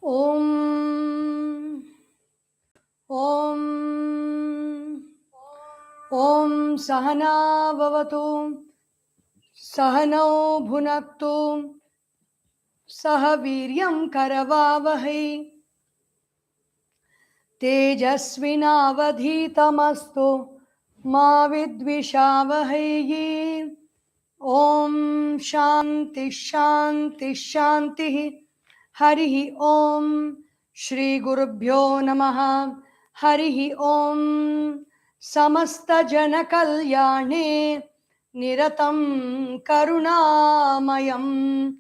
Om Om Om Sahana Vavatu Sahano Bhunaktu Sahaviryam Karavavahi Tejasvinavadhitamastu Ma Vidvishavahi. Om Shanti Shanti Shanti Harihi Om Shri Gurubhyo Namaha Harihi Om Samasta Jana Kalyane Niratam Karunamayam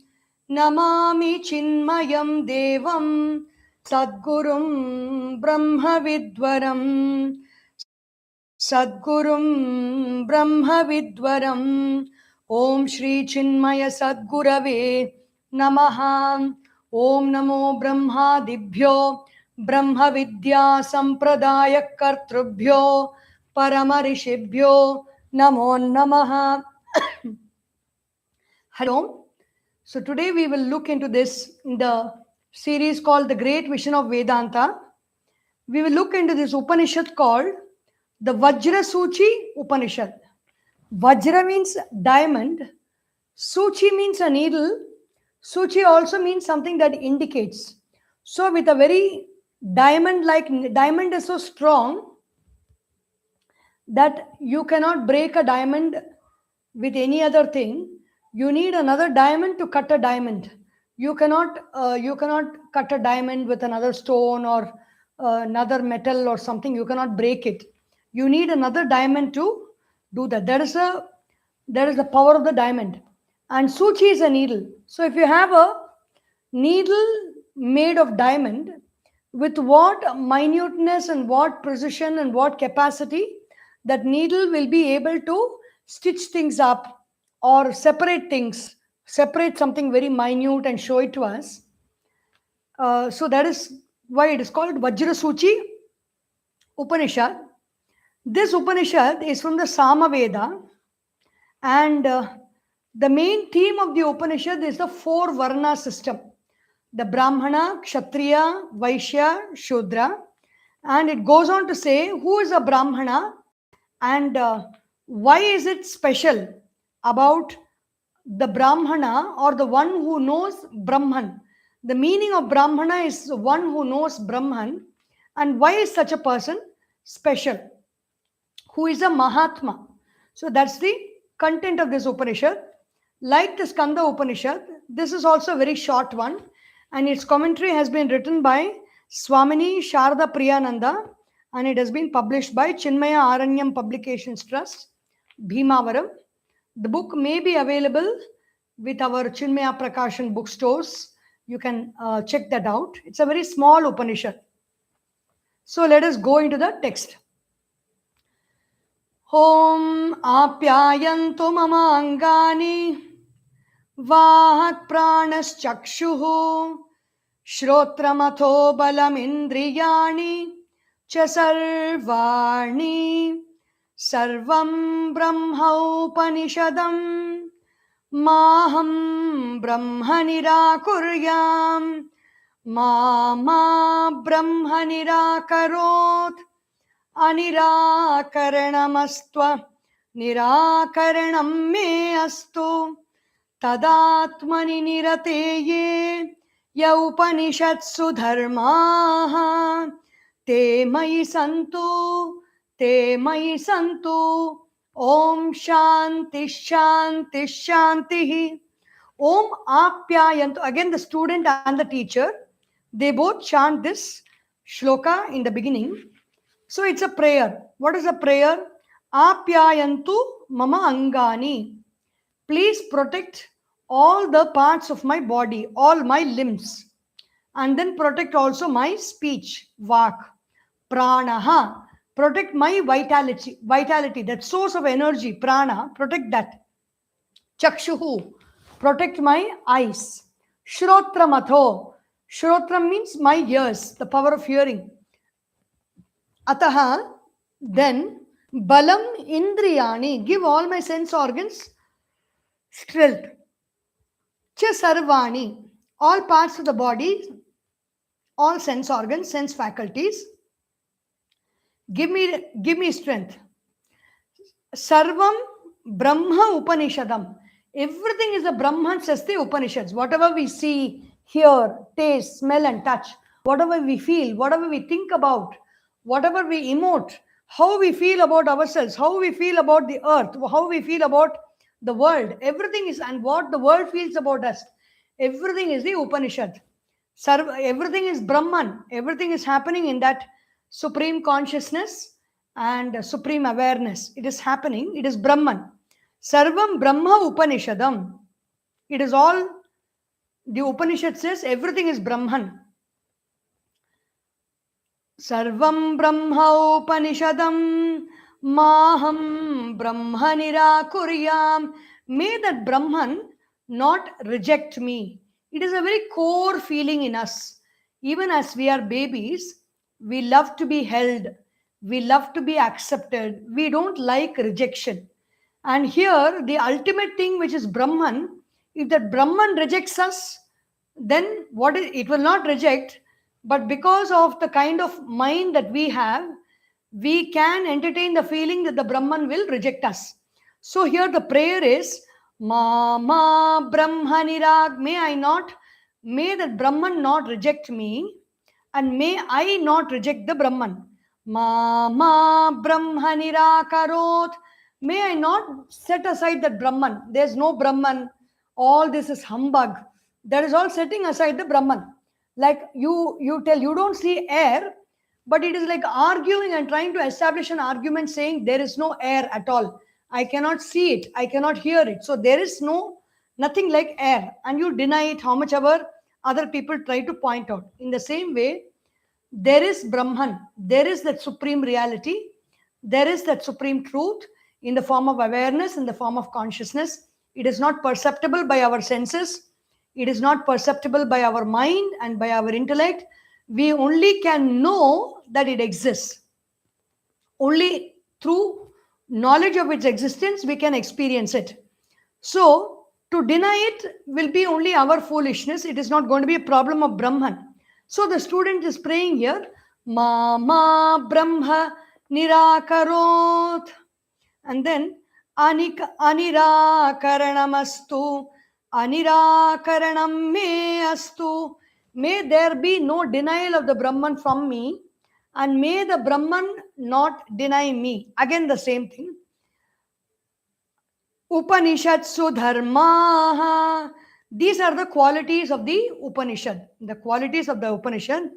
Namami Chinmayam Devam Sadgurum Brahma Vidwaram Sadgurum Brahma Vidwaram. Om Shri Chinmaya Sadgurave Namaha. Om Namo Brahma Dibhyo Brahma Vidya Sampradaya Kartrubhyo Paramarishibhyo Namo Namaha. Hello. So today we will look into this in the series called The Great Vision of Vedanta. We will look into this Upanishad called the Vajrasoochi Upanishad. Vajra means diamond. Suchi means a needle. Suchi also means something that indicates. So with a very diamond is so strong that you cannot break a diamond with any other thing. You need another diamond to cut a diamond. You cannot cut a diamond with another stone or another metal or something. You cannot break it. You need another diamond to do that. There is the power of the diamond. And Suchi is a needle. So if you have a needle made of diamond, with what minuteness and what precision and what capacity that needle will be able to stitch things up or separate things, separate something very minute and show it to us. So that is why it is called Vajrasoochi Upanishad. This Upanishad is from the Samaveda, and the main theme of the Upanishad is the four Varna system: the Brahmana, Kshatriya, Vaishya, Shudra. And it goes on to say who is a Brahmana and why is it special about the Brahmana or the one who knows Brahman. The meaning of Brahmana is one who knows Brahman. And why is such a person special? Who is a Mahatma? So that's the content of this Upanishad. Like the Skanda Upanishad, this is also a very short one, and its commentary has been written by Swamini Sharada Priyananda, and it has been published by Chinmaya Aranyam Publications Trust, Bhimavaram. The book may be available with our Chinmaya Prakashan bookstores. You can check that out. It's a very small Upanishad. So let us go into the text. Om Apyayantu Mama Angani Vahak Pranaschakshuhu Shrotramatho Balamindriyani Chasarvani Sarvam Brahma Upanishadam Maham Brahma Nirakuryam Mama Brahma Nirakarot Anirakaranamastva Nirakaranam me astu Tadatmani nirateye ya upanishatsu dharmaha te mayi santu om shanti shanti shanti. Om apyayantu. Again, the student and the teacher, they both chant this shloka in the beginning. So it's a prayer. What is a prayer? Apyayantu mama angani. Please protect all the parts of my body, all my limbs. And then protect also my speech, vak. Pranaha. Protect my vitality, that source of energy, prana. Protect that. Chakshuhu. Protect my eyes. Shrotramatho. Shrotra means my ears, the power of hearing. Ataha, then balam indriyani, give all my sense organs strength. Cha sarvani, all parts of the body all sense organs, sense faculties. Give me strength. Sarvam Brahma Upanishadam. Everything is the Brahman, says the Upanishads. Whatever we see, hear, taste, smell, and touch, whatever we feel, whatever we think about, whatever we emote, how we feel about ourselves, how we feel about the earth, how we feel about the world, everything is, and what the world feels about us, everything is the Upanishad. Everything is Brahman. Everything is happening in that supreme consciousness and supreme awareness. It is happening. It is Brahman. Sarvam Brahma Upanishadam. It is all, the Upanishad says everything is Brahman. Sarvam Brahma Upanishadam Maham Brahma Nirakuryam. May that Brahman not reject me. It is a very core feeling in us. Even as we are babies, we love to be held. We love to be accepted. We don't like rejection. And here, the ultimate thing, which is Brahman, if that Brahman rejects us, then it will not reject, but because of the kind of mind that we have, we can entertain the feeling that the Brahman will reject us. So here the prayer is, Mama Brahmanirag, may that Brahman not reject me, and may I not reject the Brahman. Mama Brahmanirakarot, may I not set aside that Brahman. There's no Brahman. All this is humbug. That is all setting aside the Brahman. Like you tell, you don't see air, but it is like arguing and trying to establish an argument saying there is no air at all. I cannot see it. I cannot hear it. So there is nothing like air. And you deny it how much ever other people try to point out. In the same way, there is Brahman. There is that supreme reality. There is that supreme truth in the form of awareness, in the form of consciousness. It is not perceptible by our senses. It is not perceptible by our mind and by our intellect. We only can know that it exists. Only through knowledge of its existence we can experience it. So to deny it will be only our foolishness. It is not going to be a problem of Brahman. So the student is praying here, Mama Brahma Nirakarot. And then Anirakaranamastu. Anirakaranam me astu. May there be no denial of the Brahman from me, and may the Brahman not deny me. Again the same thing. Upanishatsu dharmaha. These are the qualities of the Upanishad. The qualities of the Upanishad.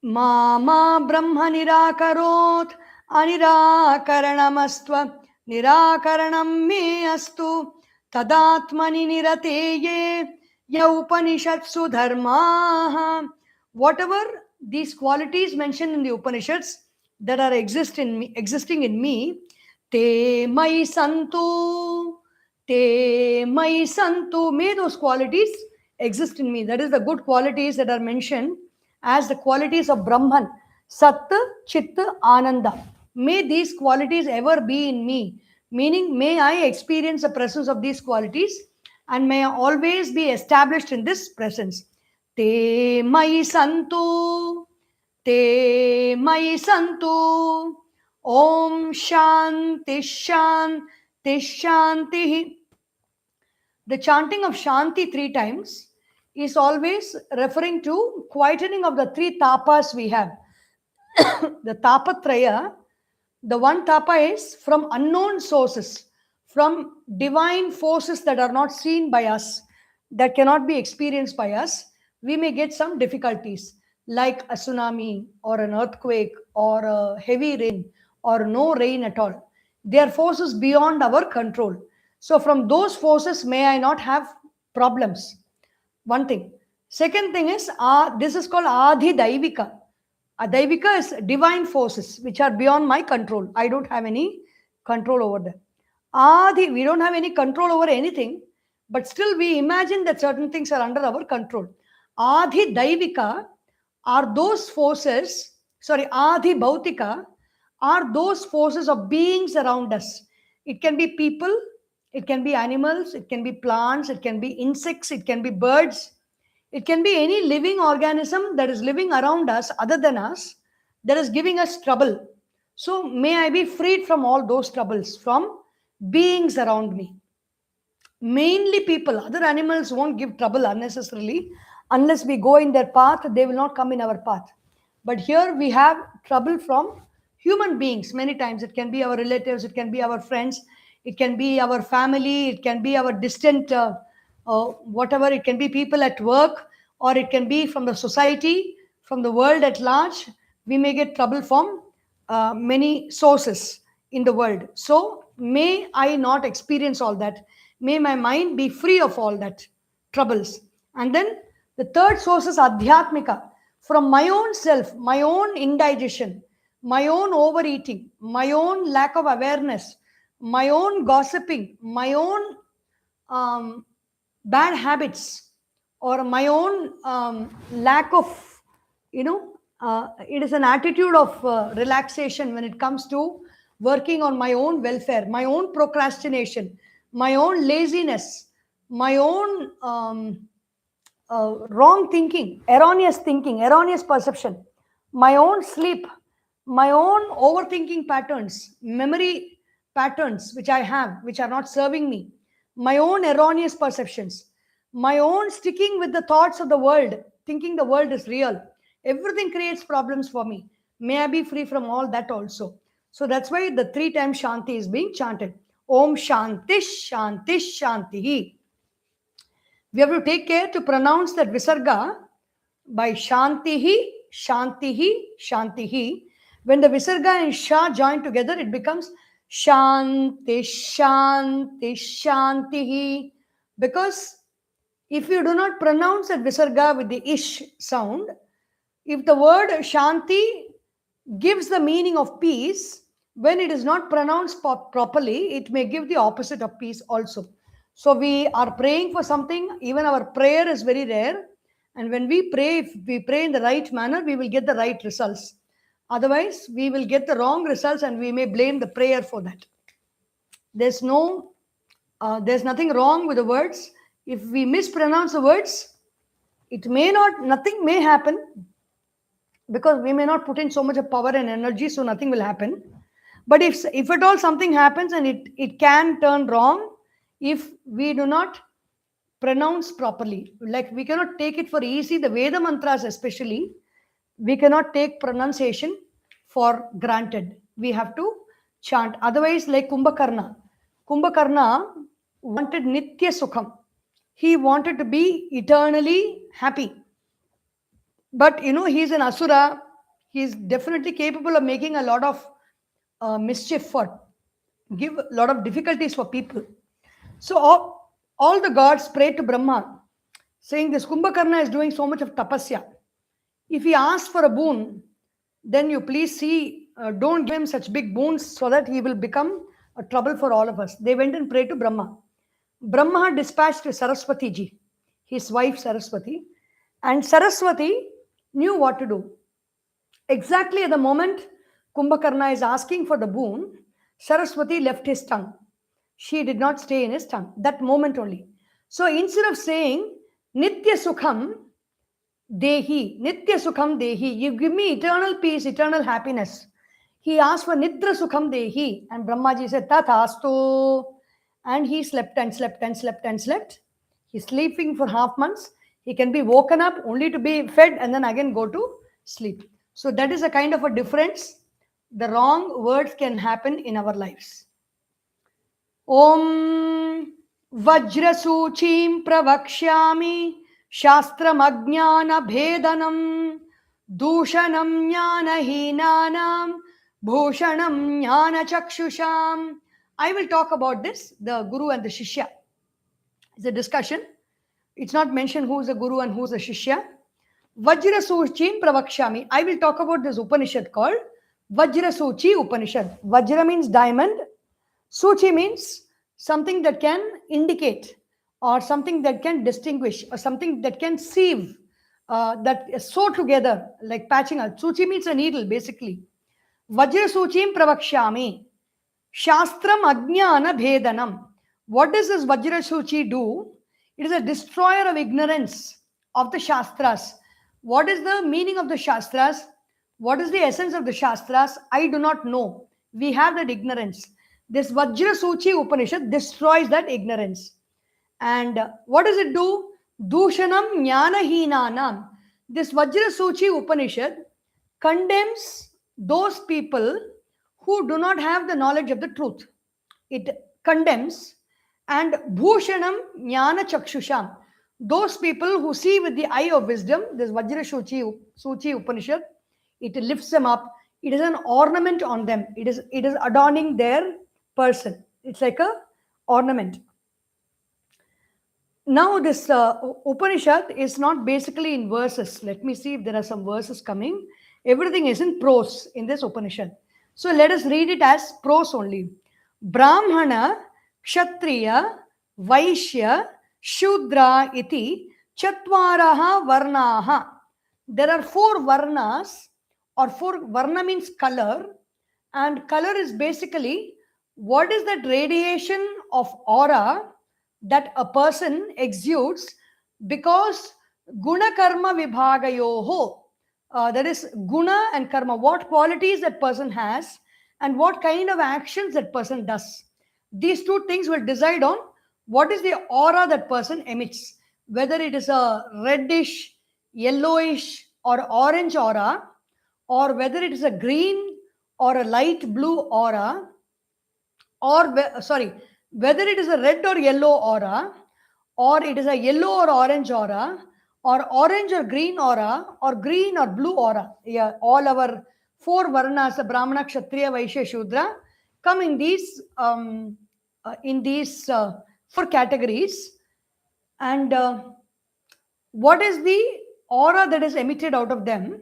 Mama Brahma Nirakarot. Anirakaranamastva. Nirakaranam me astu. Tadatmani nirateye. Ya Upanishatsu dharmaha. Whatever these qualities mentioned in the Upanishads that are existing in me, te mai santu. Te mai santu. May those qualities exist in me. That is the good qualities that are mentioned as the qualities of Brahman. Sat, Chit, Ananda. May these qualities ever be in me. Meaning, may I experience the presence of these qualities and may I always be established in this presence. Te mai santu. Te mai santu. Om Shanti Shanti Shanti. The chanting of Shanti 3 times is always referring to quietening of the 3 tapas we have. The tapatraya, the one tapa is from unknown sources, from divine forces that are not seen by us, that cannot be experienced by us. We may get some difficulties like a tsunami or an earthquake or a heavy rain or no rain at all. They are forces beyond our control. So from those forces, may I not have problems. One thing. Second thing is, this is called Adhi Daivika. Daivika is divine forces which are beyond my control. I don't have any control over them. Adi, we don't have any control over anything, but still we imagine that certain things are under our control. Adhi Daivika are those forces, Adhi Bhautika are those forces of beings around us. It can be people, it can be animals, it can be plants, it can be insects, it can be birds, It can be any living organism that is living around us, other than us, that is giving us trouble. So may I be freed from all those troubles, from beings around me. Mainly people, other animals won't give trouble unnecessarily. Unless we go in their path, they will not come in our path. But here we have trouble from human beings many times. It can be our relatives, it can be our friends, it can be our family, it can be our distant whatever, it can be people at work, or it can be from the society, from the world at large. We may get trouble from many sources in the world. So may I not experience all that. May my mind be free of all that troubles. And then the third source is adhyatmika, from my own self, my own indigestion, my own overeating, my own lack of awareness, my own gossiping, my own bad habits, or my own lack of, it is an attitude of relaxation when it comes to working on my own welfare, my own procrastination, my own laziness, my own wrong thinking, erroneous perception, my own sleep, my own overthinking patterns, memory patterns which I have, which are not serving me, my own erroneous perceptions, my own sticking with the thoughts of the world, thinking the world is real. Everything creates problems for me. May I be free from all that also. So that's why the 3 times Shanti is being chanted. Om Shanti Shanti Shanti. We have to take care to pronounce that Visarga by Shantihi, Shantihi, Shantihi. When the Visarga and Sha join together, it becomes Shanti, Shanti, Shantihi. Because if you do not pronounce that Visarga with the Ish sound, if the word Shanti gives the meaning of peace, when it is not pronounced properly, it may give the opposite of peace also. So we are praying for something, even our prayer is very rare. And when we pray, if we pray in the right manner, we will get the right results. Otherwise, we will get the wrong results and we may blame the prayer for that. There's nothing wrong with the words. If we mispronounce the words, nothing may happen, because we may not put in so much of power and energy, so nothing will happen. But if at all something happens, and it can turn wrong if we do not pronounce properly. Like, we cannot take it for easy. The Veda mantras especially, we cannot take pronunciation for granted. We have to chant. Otherwise, like Kumbhakarna wanted Nitya Sukham. He wanted to be eternally happy. But he's an asura. He's definitely capable of making a lot of mischief, for give a lot of difficulties for people. So all the gods prayed to Brahma, saying, this Kumbhakarna is doing so much of tapasya. If he asks for a boon, then you please see, don't give him such big boons, so that he will become a trouble for all of us. They went and prayed to Brahma. Brahma dispatched to Saraswati ji, his wife Saraswati, and Saraswati knew what to do. Exactly at the moment Kumbhakarna is asking for the boon, Saraswati left his tongue. She did not stay in his tongue, that moment only. So instead of saying, Nitya Sukham Dehi, Nitya Sukham Dehi, you give me eternal peace, eternal happiness, he asked for Nidra Sukham Dehi, and Brahmaji said, Tathastu. And he slept and slept and slept and slept. He's sleeping for half months. He can be woken up only to be fed and then again go to sleep. So that is a kind of a difference. The wrong words can happen in our lives. Om Vajrasoochim Pravakshyami Shastram Ajnana Bhedanam Dushanam Jnana Hinanam Bhushanam Jnana Chakshusham. I will talk about this, the Guru and the Shishya. It's a discussion. It's not mentioned who is the Guru and who is the Shishya. Vajrasoochim Pravakshami. I will talk about this Upanishad called Vajrasoochi Upanishad. Vajra means diamond. Suchi means something that can indicate, or something that can distinguish, or something that can sieve, that is sew together, like patching up. Suchi means a needle, basically. Vajrasoochim Pravakshami. Shastram Ajnana Bhedanam. What does this Vajrasoochi do? It is a destroyer of ignorance. of the Shastras. What is the meaning of the Shastras? What is the essence of the Shastras? I do not know. We have that ignorance. This Vajrasoochi Upanishad destroys that ignorance. And what does it do? Dushanam Jnanahinanam. This Vajrasoochi Upanishad condemns those people who do not have the knowledge of the truth. It condemns. And Bhushanam Jnana Chakshusham. Those people who see with the eye of wisdom, this Vajrasoochi Upanishad, it lifts them up. It is an ornament on them. It is adorning their person. It's like a ornament. Now this Upanishad is not basically in verses. Let me see if there are some verses coming. Everything is in prose in this Upanishad. So let us read it as prose only. Brahmana, Kshatriya, Vaishya, Shudra iti chatvaraha varnaha. There are 4 varnas, or 4 varna means color, and color is basically what is that radiation of aura that a person exudes because guna karma vibhagayoho. That is guna and karma, what qualities that person has and what kind of actions that person does. These 2 things will decide on what is the aura that person emits, whether it is a reddish, yellowish, or orange aura, or whether it is a green or a light blue aura, or whether it is a red or yellow aura, or it is a yellow or orange aura, or orange or green aura, or green or blue aura. Yeah, all our 4 varnas, the Brahmana, Kshatriya, Vaishya, Shudra, come in these 4 categories. And what is the aura that is emitted out of them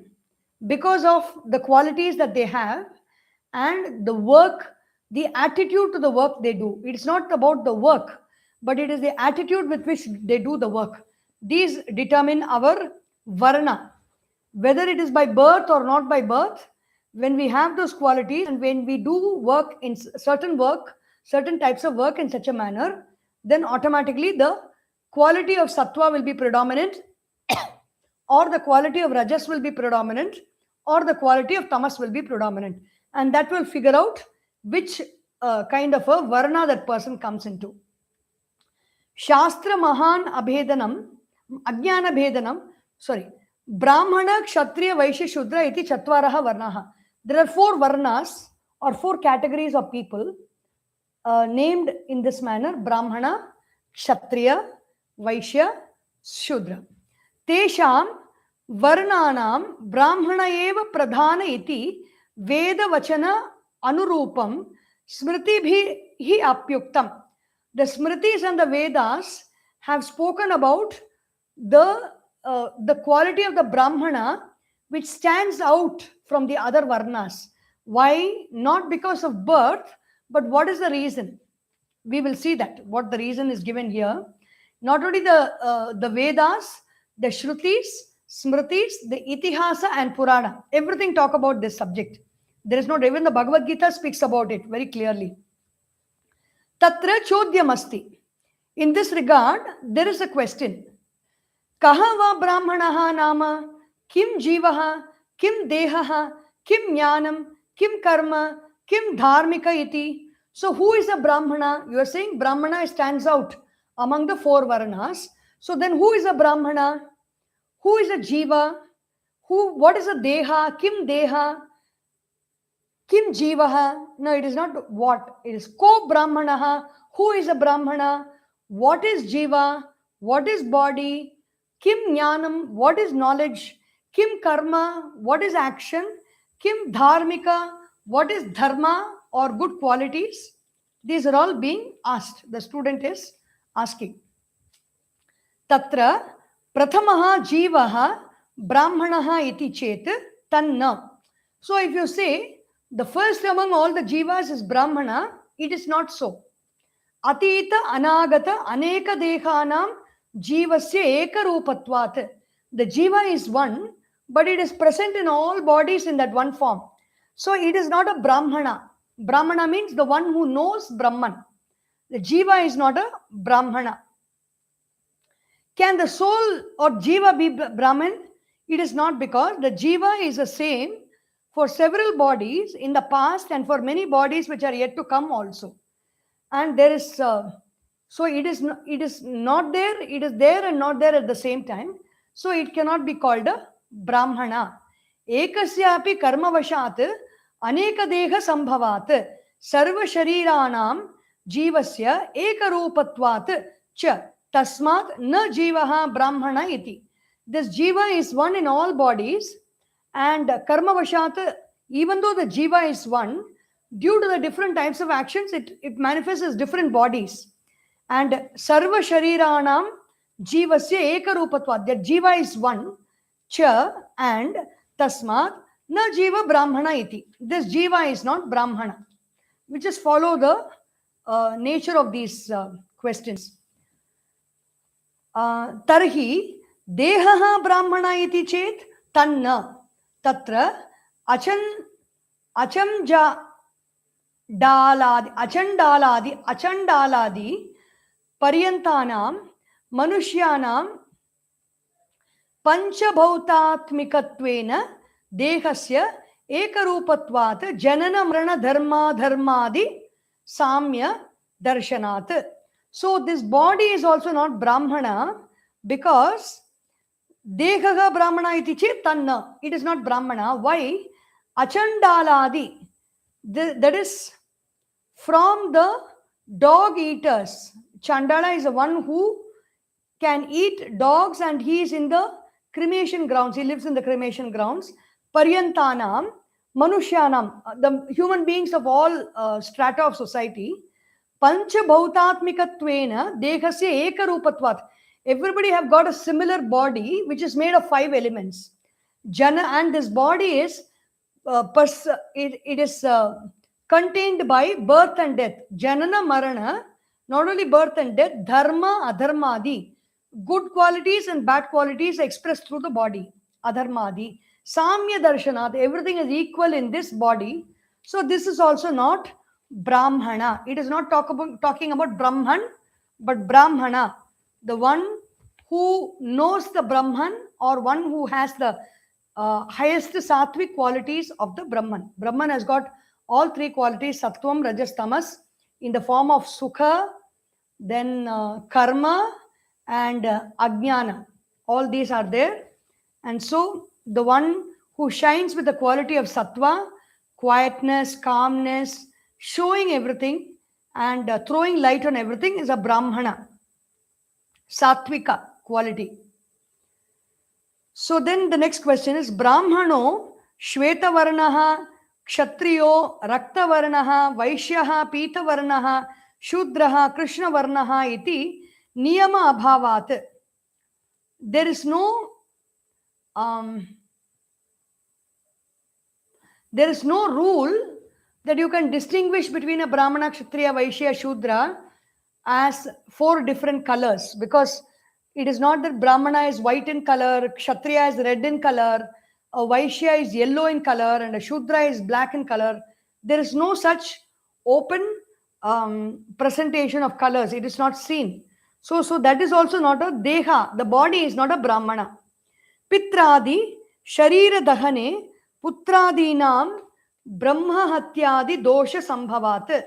because of the qualities that they have and the work, the attitude to the work they do. It's not about the work, but it is the attitude with which they do the work. These determine our varna, whether it is by birth or not by birth. When we have those qualities and when we do work in certain types of work in such a manner, then automatically the quality of sattva will be predominant, or the quality of rajas will be predominant, or the quality of tamas will be predominant. And that will figure out which kind of a varna that person comes into. Shastra Mahan Abhedanam, Ajnana Bhedanam, Brahmana, Kshatriya, Vaishya, Shudra iti chatvaraha varnaha. There are 4 varnas or 4 categories of people named in this manner: Brahmana, Kshatriya, Vaishya, Shudra. Tesham varnanam Brahmana eva pradhana iti Veda Vachana Anurupam Smriti bhi apyuktam. The Smritis and the Vedas have spoken about the quality of the Brahmana which stands out from the other Varnas. Why? Not because of birth, but what is the reason? We will see that, what the reason is given here. Not only the Vedas, the Shrutis, Smritis, the Itihasa and Purana, everything talk about this subject. There is not, even the Bhagavad Gita speaks about it very clearly. Tatra Chodyamasti. In this regard, there is a question. Kaha va brahmanaha nama, kim jivaha, kim dehaha, kim jnanam, kim karma, kim dharmika iti. So who is a Brahmana? You are saying Brahmana stands out among the 4 Varnas. So then who is a Brahmana? Who is a Jiva? What is a Deha? Kim Deha? Kim Jivaha? No, it is not what. It is Ko Brahmanaha. Who is a Brahmana? What is Jiva? What is body? Kim Jnanam? What is knowledge? Kim Karma? What is action? Kim Dharmika? What is Dharma or good qualities? These are all being asked. The student is asking. Tatra Prathamaha Jivaha Brahmanaha iti chet tanna. So if you say the first among all the jivas is Brahmana, it is not so. Atita Anagata Aneka Dekhanam Jivasya Ekarupatvat. The jiva is one, but it is present in all bodies in that one form. So it is not a Brahmana. Brahmana means the one who knows Brahman. The jiva is not a Brahmana. Can the soul or jiva be Brahman? It is not, because the jiva is the same for several bodies in the past and for many bodies which are yet to come also. And there is, so it is not there, it is there and not there at the same time. So it cannot be called a Brahmana. Ekasyapi karmavashat aneka deha sambhavat sarva shariranam jivasya ekarupatvat cha tasmat na jivaha brahmana iti. This jiva is one in all bodies, and karmavashat, even though the jiva is one, due to the different types of actions, it manifests as different bodies. And sarva shariranam jivasya ekarupatvat, that jiva is one, cha, and tasmat na jiva brahmana iti. This jiva is not brahmana. We just follow the nature of these questions. Tarhi dehaha brahmana iti chet tanna tatra achandaladi paryantanam manushyanam panchabhautatmikatvena dehasya ekarupatvat janana marana dharmadi samya darshanat. So this body is also not Brahmana, because dehaha brahmana iti chet tanna, it is not Brahmana. Why? Achandaladi, that is from the dog eaters. Chandala is the one who can eat dogs, and he is in the cremation grounds. He lives in the cremation grounds. Paryantanam, Manushyanam, the human beings of all strata of society. Pancha bhautatmikatvena dehasya ekarupatvat. Everybody have got a similar body which is made of 5 elements. Jana, and this body is it is contained by birth and death. Janana marana, not only birth and death, dharma adharmadi, good qualities and bad qualities expressed through the body. Adharmadi, samya darshanat, everything is equal in this body. So this is also not Brahmana. It is not talking about Brahman, but Brahmana, the one who knows the Brahman, or one who has the highest sattvic qualities of the Brahman. Brahman has got all 3 qualities, sattvam, rajas, tamas, in the form of sukha, then karma, and ajnana. All these are there. And so the one who shines with the quality of sattva, quietness, calmness, showing everything and throwing light on everything, is a Brahmana, sattvika quality. So then the next question is Brahmano Shweta Varnaha, Kshatriyo Rakta Varnaha, Vaishyaha Pita Varnaha, Shudraha Krishna Varnaha iti Niyama Abhavat. There is no rule that you can distinguish between a Brahmana, Kshatriya, Vaishya, Shudra as 4 different colors, because it is not that Brahmana is white in color, Kshatriya is red in color, a Vaishya is yellow in color, and a Shudra is black in color. There is no such open presentation of colors. It is not seen. So that is also not a Deha. The body is not a Brahmana. Pitradi, Sharira Dahane, Putradinam, Brahma Hatyadi Dosha Sambhavat.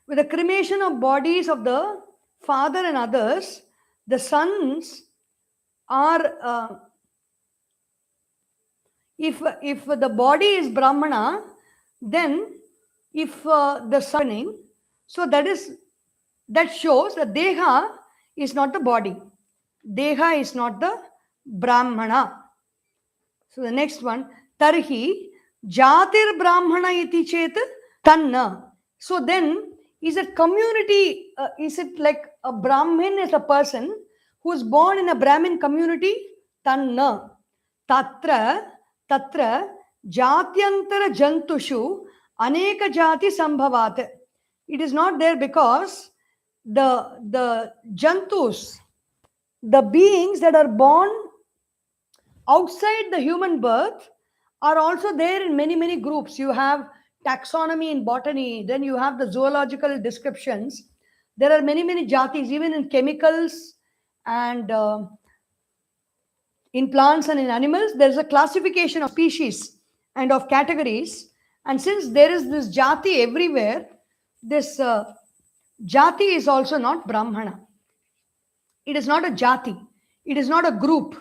With the cremation of bodies of the father and others, the sons are, if the body is Brahmana, then if the son, so that shows that Deha is not the body. Deha is not the Brahmana. So the next one, Tarhi Jatir Brahmana iti chet tanna. So then, is it community? Is it like a Brahmin is a person who is born in a Brahmin community? Tanna. Tatra Jatyantara Jantushu Aneka Jati Sambhavat. It is not there because the Jantus, the beings that are born outside the human birth, are also there in many groups. You have taxonomy in botany, then you have the zoological descriptions. There are many, many jatis, even in chemicals and in plants and in animals. There is a classification of species and of categories. And since there is this jati everywhere, this jati is also not Brahmana. It is not a jati. It is not a group.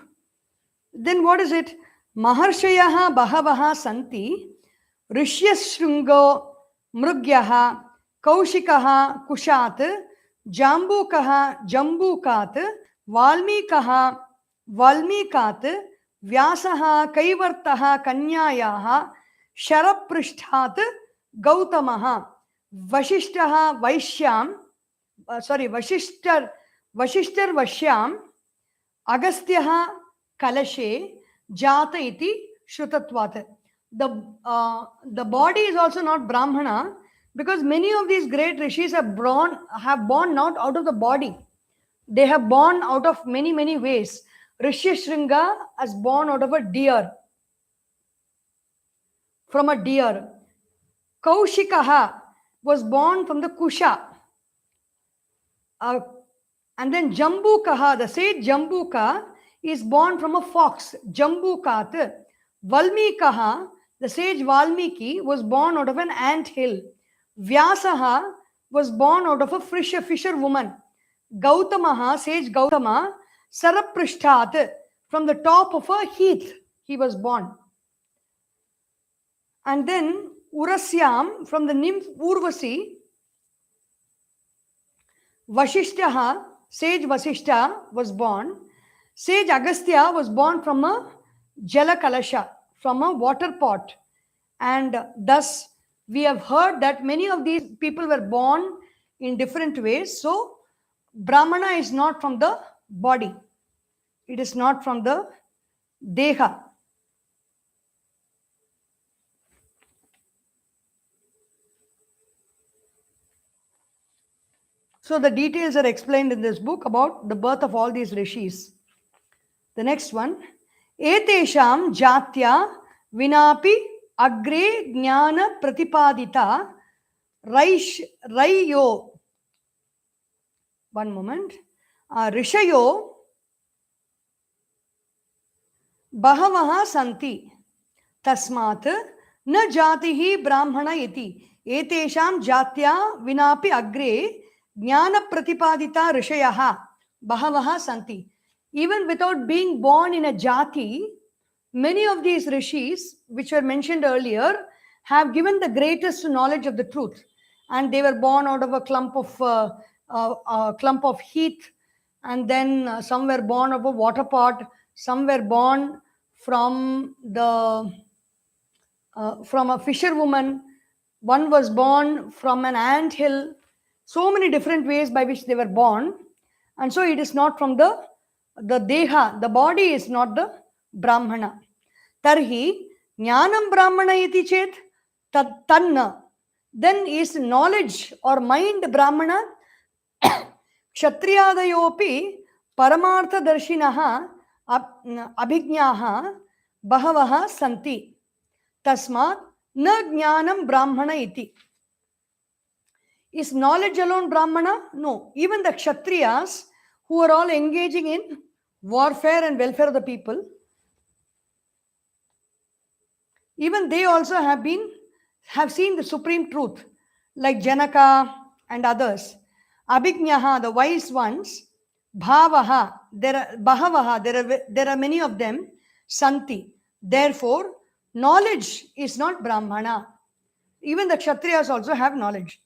Then what is it? Maharshayaha bahavaha santi rishyashrungo mrugyaha kaushikaha kushat jambukaha jambukat valmikaha valmikat vyasaha kaivartaha kanyayaha sharaprishthat gautamaha vashishtaha vaishyam vashishtar vashyam agastyaha kalashe jata iti shrutatvat. The body is also not Brahmana, because many of these great rishis have born not out of the body. They have born out of many, many ways. Rishyashringa has born out of a deer. From a deer. Kaushikaha was born from the Kusha. And then Jambukaha, the sage Jambuka, is born from a fox. Jambukat. Valmikaha, the sage Valmiki, was born out of an ant hill. Vyasaha was born out of a fisher woman. Gautamaha, sage Gautama, Saraprishtat, from the top of a heath he was born. And then Urasyam, from the nymph Urvasi. Vashishtaha, sage Vasishta, was born. Sage Agastya was born from a Jala Kalasha, from a water pot. And thus we have heard that many of these people were born in different ways. So Brahmana is not from the body. It is not from the Deha. So the details are explained in this book about the birth of all these rishis. The next one. Etesham jatya vinapi agre jnana pratipadita rayo. One moment. Rishayo bahavaha santi tasmat na jatihi brahmana iti etesham jatya vinapi agre jnana pratipadita rishayaha bahavaha santi. Even without being born in a jati, many of these rishis, which were mentioned earlier, have given the greatest knowledge of the truth. And they were born out of a clump of heath, and then some were born of a water pot, some were born from a fisherwoman, one was born from an ant hill. So many different ways by which they were born. And so it is not from the deha, the body is not the Brahmana. Tarhi jnanam Brahmana iti chet tanna. Then is knowledge or mind Brahmana. Kshatriyadayopi paramartha darshinaha abhijnaha bahavaha santi. Tasmat na jnanam Brahmana iti. Is knowledge alone Brahmana? No. Even the Kshatriyas, who are all engaging in warfare and welfare of the people, even they also have seen the supreme truth, like Janaka and others. Abhijnaha, the wise ones, bhavaha, there are many of them, santi. Therefore, knowledge is not Brahmana. Even the Kshatriyas also have knowledge.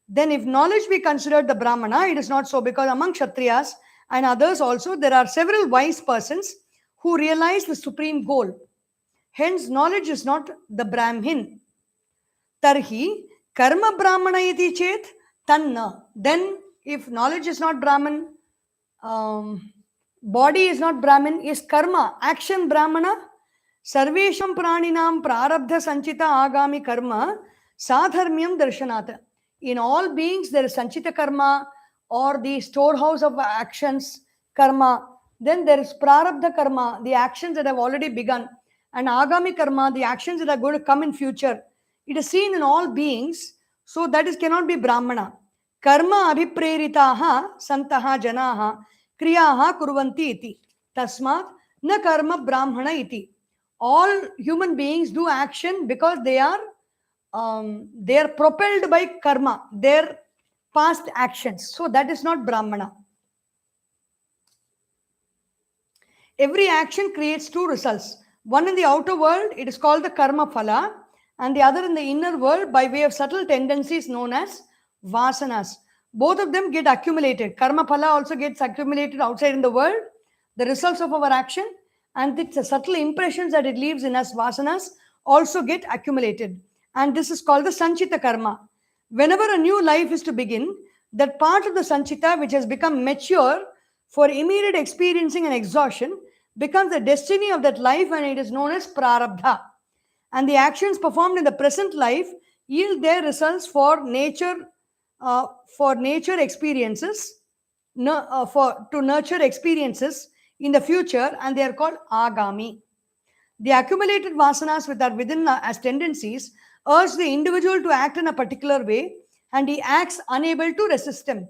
Then if knowledge be considered the Brahmana, it is not so, because among Kshatriyas and others also, there are several wise persons who realize the supreme goal. Hence, knowledge is not the Brahmin. Tarhi karma Brahmana iti chet tanna. Then, if knowledge is not Brahman, body is not Brahmin, is karma, action Brahmana? Sarvesham praninam prarabdha sanchita agami karma sadharmyam darshanata. In all beings, there is sanchita karma, or the storehouse of actions, karma. Then there is prarabdha karma, the actions that have already begun, and agami karma, the actions that are going to come in future. It is seen in all beings, so that is cannot be Brahmana. Karma abhipreritaha santaha janaha kriyaha kurvanti iti. Tasmat na karma brahmana iti. All human beings do action because they are propelled by karma, their past actions. So that is not brahmana. Every action creates two results. One in the outer world, it is called the karma phala, and the other in the inner world by way of subtle tendencies known as vasanas. Both of them get accumulated. Karma phala also gets accumulated outside in the world, the results of our action, and the subtle impressions that it leaves in us, vasanas, also get accumulated. And this is called the sanchita karma. Whenever a new life is to begin, that part of the sanchita which has become mature for immediate experiencing and exhaustion becomes the destiny of that life, and it is known as prarabdha. And the actions performed in the present life yield their results for nature experiences, to nurture experiences in the future, and they are called agami. The accumulated vasanas which are within as tendencies urge the individual to act in a particular way, and he acts unable to resist them.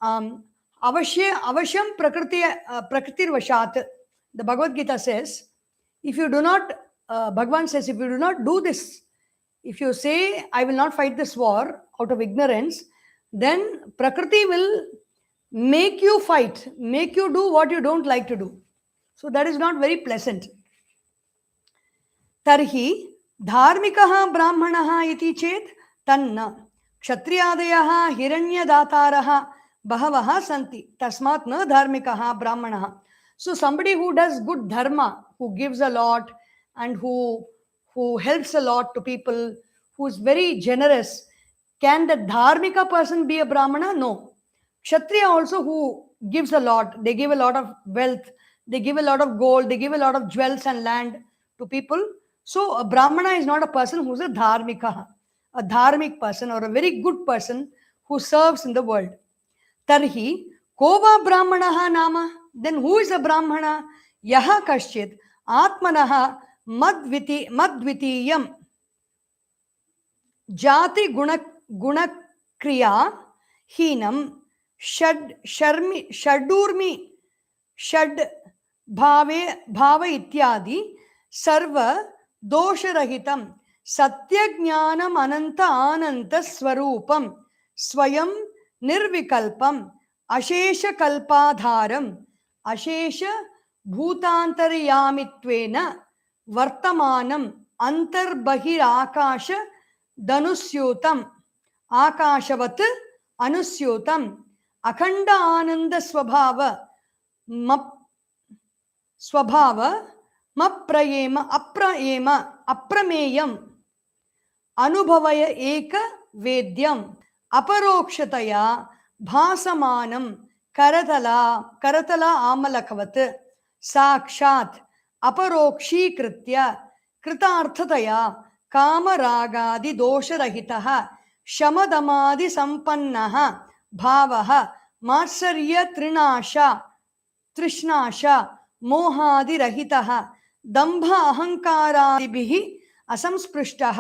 Avashyam prakritir vashat. The Bhagavad Gita says, if you do not, Bhagavan says, if you do not do this, if you say, I will not fight this war out of ignorance, then Prakriti will make you fight, make you do what you don't like to do. So that is not very pleasant. तर्हि धार्मिकः ब्राह्मणः इति चेत् तन्न क्षत्रियादयः हिरण्यदातारः बहवः सन्ति तस्मात् न धार्मिकः ब्राह्मणः. So somebody who does good dharma, who gives a lot and who helps a lot to people, who is very generous, can the dharmika person be a brahmana? No. Kshatriya also, who gives a lot, they give a lot of wealth, they give a lot of gold, they give a lot of jewels and land to people. So a brahmana is not a person who is a dharmika, a dharmic person or a very good person who serves in the world. Tarhi kova brahmanaha nama. Then who is a brahmana? Yaha kaschit atmanaha madvitiyam jati gunakriya hinam shadurmi shad bhava ityadi sarva dosharahitam satyajnanam ananta ananta swarupam swayam nirvikalpam ashesha kalpadharam ashesha bhutantaryamittvena vartamanam antarbahir akasha danusyutam akashavat anusyutam akhanda ananda swabhava अप्रमेयम अनुभवय एक वेद्यम अपरोक्षतया भासमानम करतला आमलकवत् साक्षात् अपरोक्षीकृत्य कृतार्थतया कामरागादि दोषरहितः शमदमादि संपन्नः भावः मात्सर्य तृष्णाशा मोहादिरहितः दंभ अहंकारादिभिः असंस्पृष्टः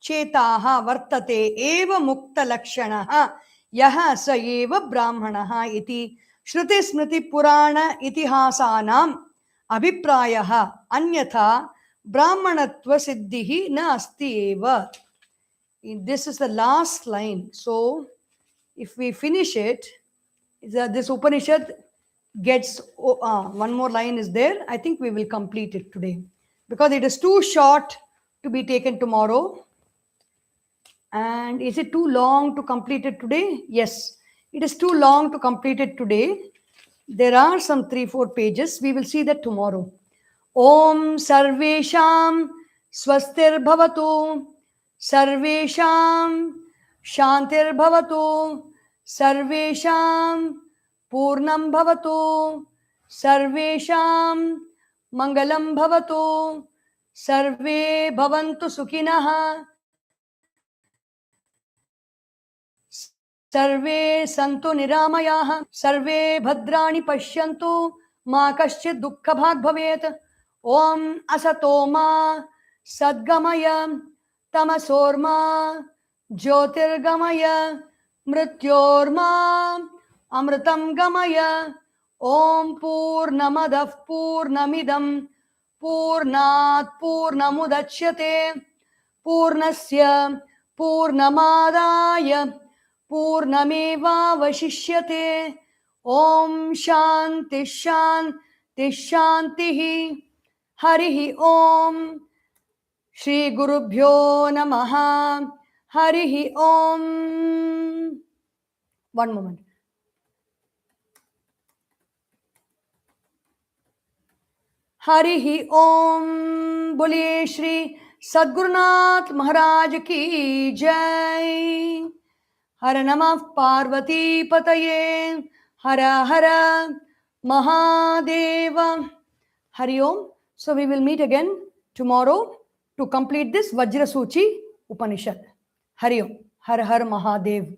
चेताः वर्तते एव मुक्तलक्षणः यः स एव ब्राह्मणः इति श्रुति स्मृति पुराण इतिहासानाम् अभिप्रायः अन्यथा ब्राह्मणत्व सिद्धिः न अस्ति एव. This is the last line. So if we finish it, this Upanishad gets one more line is there. I think we will complete it today because it is too short to be taken tomorrow. And is it too long to complete it today? Yes, it is too long to complete it today. There are some 3-4 pages. We will see that tomorrow. Om Sarvesham Swastir Bhavatu Sarvesham Shantir Bhavatu Sarvesham Purnam Bhavatu Sarvesham Mangalam Bhavatu Sarve Bhavantu Sukhinah Sarve Santu Niramayah Sarve Bhadrani Pashyantu Ma Kaschid Dukkha Bhag Bhavet. Om Asatoma Sadgamaya Tamasorma Jyotirgamaya mrityorma amritam gamaya. Om Purnamadah Purnamidam Purnat Purnamudachyate Purnasya Purnamadaya Purnameva Vashishyate. Om Shanti Shanti Shantihi. Harihi Om. Shri Gurubhyo Namaha. Harihi Om. One moment. Harihi Om. Boliye Shri Sadgurunath Maharaj ki Jai. Hara Namah Parvati Pataye. Hara Hara Mahadeva. Hari Om. So we will meet again tomorrow to complete this Vajrasoochi Upanishad. Hari Om. Har Har Mahadev.